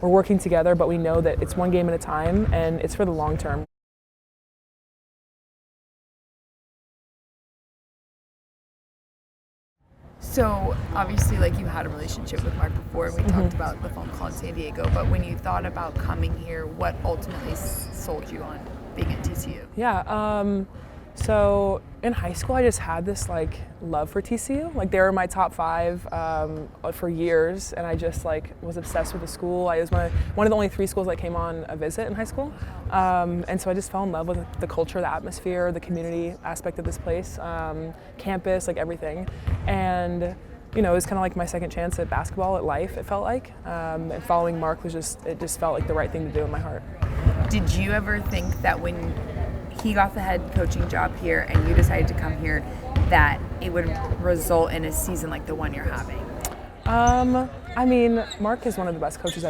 we're working together, but we know that it's one game at a time and it's for the long term. So obviously, like, you had a relationship with Mark before, and we talked about the phone call in San Diego, but when you thought about coming here, what ultimately sold you on being at TCU? Yeah, so in high school I just had this like love for TCU. Like they were my top 5 for years, and I just like was obsessed with the school. I was one of the only 3 schools that came on a visit in high school, and so I just fell in love with the culture, the atmosphere, the community aspect of this place, campus, like everything. And you know, it was kind of like my second chance at basketball, at life, it felt like. And following Mark was it just felt like the right thing to do in my heart. Did you ever think that when he got the head coaching job here and you decided to come here, that it would result in a season like the one you're having? I mean, Mark is one of the best coaches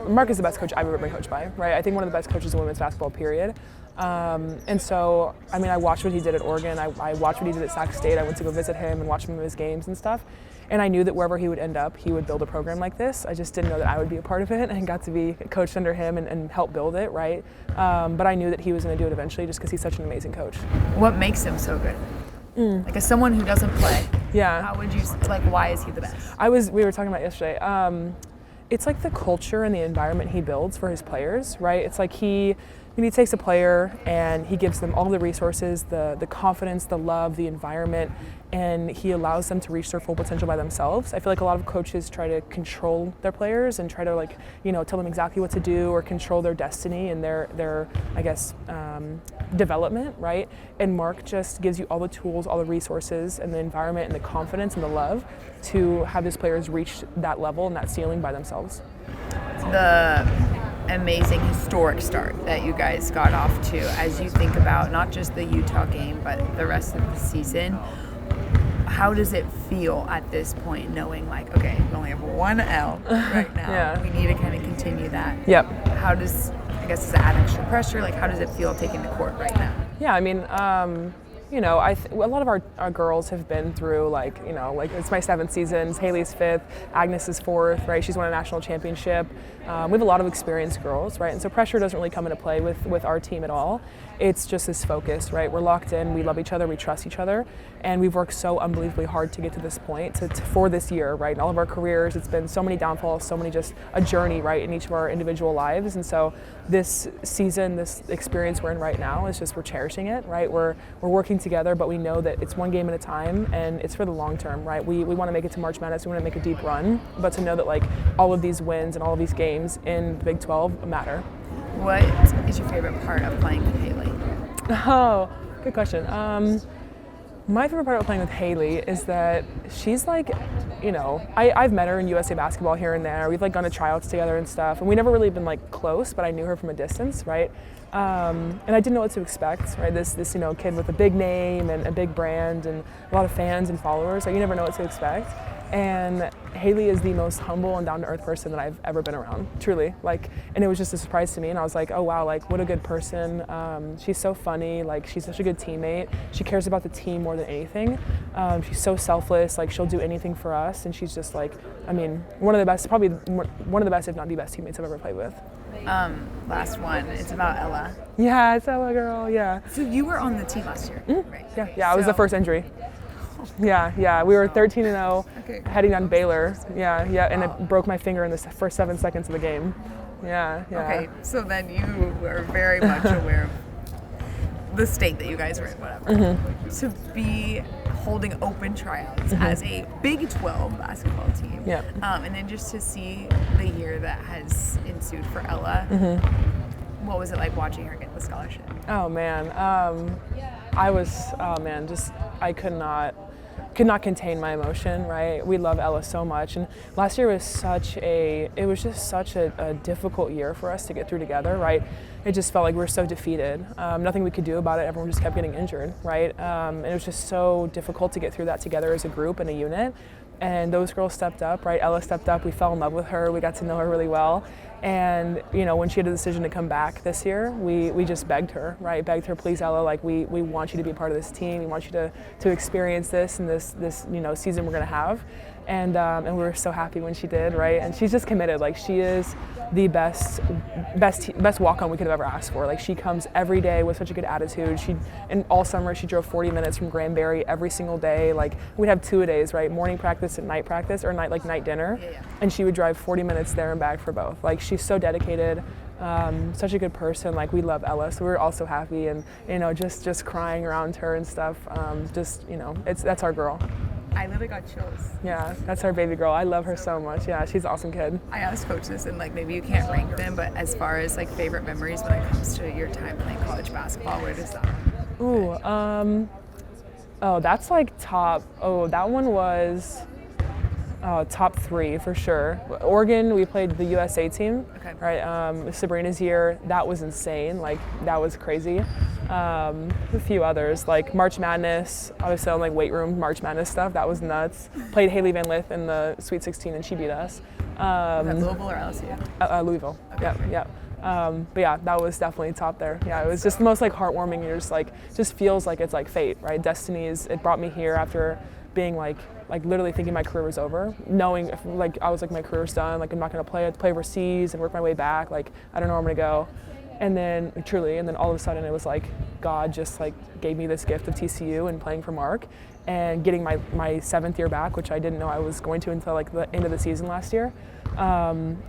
Mark is the best coach I've ever been coached by, right? I think one of the best coaches in women's basketball, period. And so, I mean, I watched what he did at Oregon. I watched what he did at Sac State. I went to go visit him and watch him in his games and stuff. And I knew that wherever he would end up, he would build a program like this. I just didn't know that I would be a part of it, and got to be coached under him and help build it, right? But I knew that he was going to do it eventually just because he's such an amazing coach. What makes him so good? Like, as someone who doesn't play, yeah, how would you, like, why is he the best? We were talking about yesterday. It's like the culture and the environment he builds for his players, right? It's like he takes a player and he gives them all the resources, the confidence, the love, the environment, and he allows them to reach their full potential by themselves. I feel like a lot of coaches try to control their players and try to, like, you know, tell them exactly what to do or control their destiny and their I guess, development, right? And Mark just gives you all the tools, all the resources, and the environment and the confidence and the love to have his players reach that level and that ceiling by themselves. The amazing historic start that you guys got off to, as you think about not just the Utah game but the rest of the season, how does it feel at this point, knowing, like, okay, we only have 1 L right now, Yeah. we need to kind of continue that? Yep. How does, I guess, does it add extra pressure? Like, how does it feel taking the court right now? Yeah, I mean, you know, a lot of our girls have been through, like, you know, like, it's my 7th season, Haley's 5th, Agnes is 4th, right? She's won a national championship. We have a lot of experienced girls, right? And so pressure doesn't really come into play with our team at all. It's just this focus, right? We're locked in, we love each other, we trust each other, and we've worked so unbelievably hard to get to this point, for this year, right? In all of our careers, it's been so many downfalls, so many, just a journey, right, in each of our individual lives. And so this season, this experience we're in right now is just, we're cherishing it, right? We're working together, but we know that it's one game at a time and it's for the long term, right? We want to make it to March Madness, we want to make a deep run, but to know that, like, all of these wins and all of these games in the Big 12 matter. What is your favorite part of playing with Haley? Oh, good question. My favorite part of playing with Haley is that she's, like, you know, I've met her in USA basketball here and there. We've, like, gone to tryouts together and stuff, and we never really been, like, close, but I knew her from a distance, right? And I didn't know what to expect, right? This you know, kid with a big name and a big brand and a lot of fans and followers, like, you never know what to expect. And Haley is the most humble and down-to-earth person that I've ever been around, truly. Like, and it was just a surprise to me, and I was like, oh wow, like, what a good person. She's so funny, like, she's such a good teammate. She cares about the team more than anything. She's so selfless, like, she'll do anything for us, and she's just, like, I mean, one of the best, probably one of the best, if not the best teammates I've ever played with. Last one, it's about Ella. Yeah, it's Ella, girl, yeah. So you were on the team last year, right? Yeah, I was the first injury. Yeah, we were 13-0, heading on Baylor. Yeah, and it broke my finger in the first 7 seconds of the game. Yeah. Okay, so then you were very much aware of the state that you guys were in, whatever. Mm-hmm. To be holding open tryouts as a Big 12 basketball team, and then just to see the year that has ensued for Ella, what was it like watching her get the scholarship? Oh man, I could not contain my emotion, right? We love Ella so much, and last year was such a difficult year for us to get through together, right? It just felt like we were so defeated. Nothing we could do about it. Everyone just kept getting injured, right? And it was just so difficult to get through that together as a group and a unit. And those girls stepped up, right? Ella stepped up. We fell in love with her. We got to know her really well. And, you know, when she had a decision to come back this year, we just begged her, right? Begged her, please, Ella, like, we want you to be a part of this team. We want you to experience this and this you know, season we're going to have. and we were so happy when she did, right? And she's just committed. Like, she is the best walk-on we could have ever asked for. Like, she comes every day with such a good attitude. And all summer she drove 40 minutes from Granbury every single day. Like, we'd have 2-a-days, right? Morning practice and night practice, or night dinner. Yeah. And she would drive 40 minutes there and back for both. Like, she's so dedicated. Such a good person. Like, we love Ella, so we were all so happy, and just crying around her and stuff. That's our girl. I literally got chills. Yeah, that's our baby girl. I love her so much. Yeah, she's an awesome kid. I asked Coach this, and like maybe you can't rank them, but as far as like favorite memories when it comes to your time playing college basketball, where does that one? That's like top. Oh, that one was top 3 for sure. Oregon, we played the USA team. Okay. Right. Sabrina's year, that was insane. Like, that was crazy. A few others, like March Madness, obviously on like weight room March Madness stuff, that was nuts. Played Haley Van Lith in the Sweet 16 and she beat us. Was that Louisville or LSU? Louisville. Okay. Yeah. But yeah, that was definitely top there. Yeah, it was just the most like heartwarming. You're just like, just feels like it's like fate, right? It brought me here after being like literally thinking my career was over, knowing like I was like, my career's done, like I'm not gonna play overseas and work my way back, like I don't know where I'm gonna go. And then all of a sudden it was like God just like gave me this gift of TCU and playing for Mark and getting my 7th year back, which I didn't know I was going to until like the end of the season last year.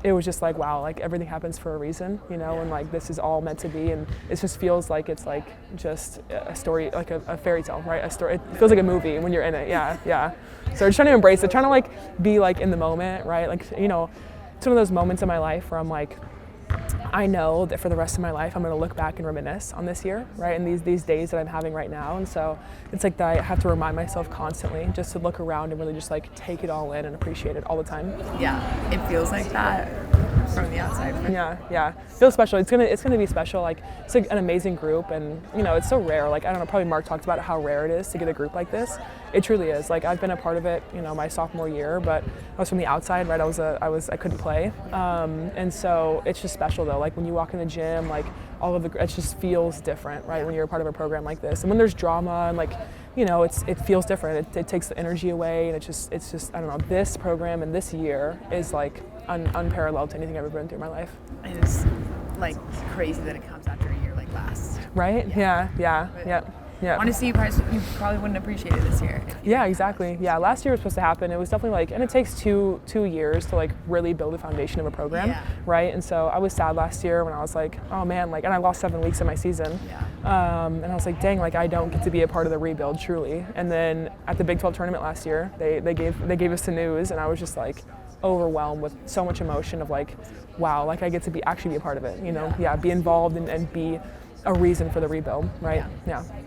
It was just like, wow, like everything happens for a reason, and like this is all meant to be, and it just feels like it's like just a story, like a fairy tale, right? A story. It feels like a movie when you're in it. Yeah. So I'm trying to embrace it, trying to like be like in the moment, right? Like, it's one of those moments in my life where I'm like, I know that for the rest of my life I'm going to look back and reminisce on this year, right? And these days that I'm having right now. And so it's like that I have to remind myself constantly just to look around and really just like take it all in and appreciate it all the time. Yeah, it feels like that from the outside. Yeah. It feels special. It's gonna be special. Like, it's like an amazing group, and it's so rare. Like, I don't know, probably Mark talked about how rare it is to get a group like this. It truly is. Like, I've been a part of it, my sophomore year, but I was from the outside, right? I couldn't play. And so it's just special though. Like, when you walk in the gym, like it just feels different, right? When you're a part of a program like this. And when there's drama and like, it feels different. It takes the energy away, and it's just I don't know. This program and this year is like unparalleled to anything I've ever been through in my life. It is like crazy that it comes after a year like last. Right? Yeah. Honestly, you probably wouldn't appreciate it this year. Yeah, exactly. Yeah, last year was supposed to happen. It was definitely like, and it takes two years to like really build a foundation of a program, right? And so I was sad last year when I was like, oh man, like, and I lost 7 weeks of my season. And I was like, dang, like I don't get to be a part of the rebuild truly. And then at the Big 12 tournament last year, they gave us the news, and I was just like overwhelmed with so much emotion of like, wow, like I get to actually be a part of it, be involved and be a reason for the rebuild, right? Yeah.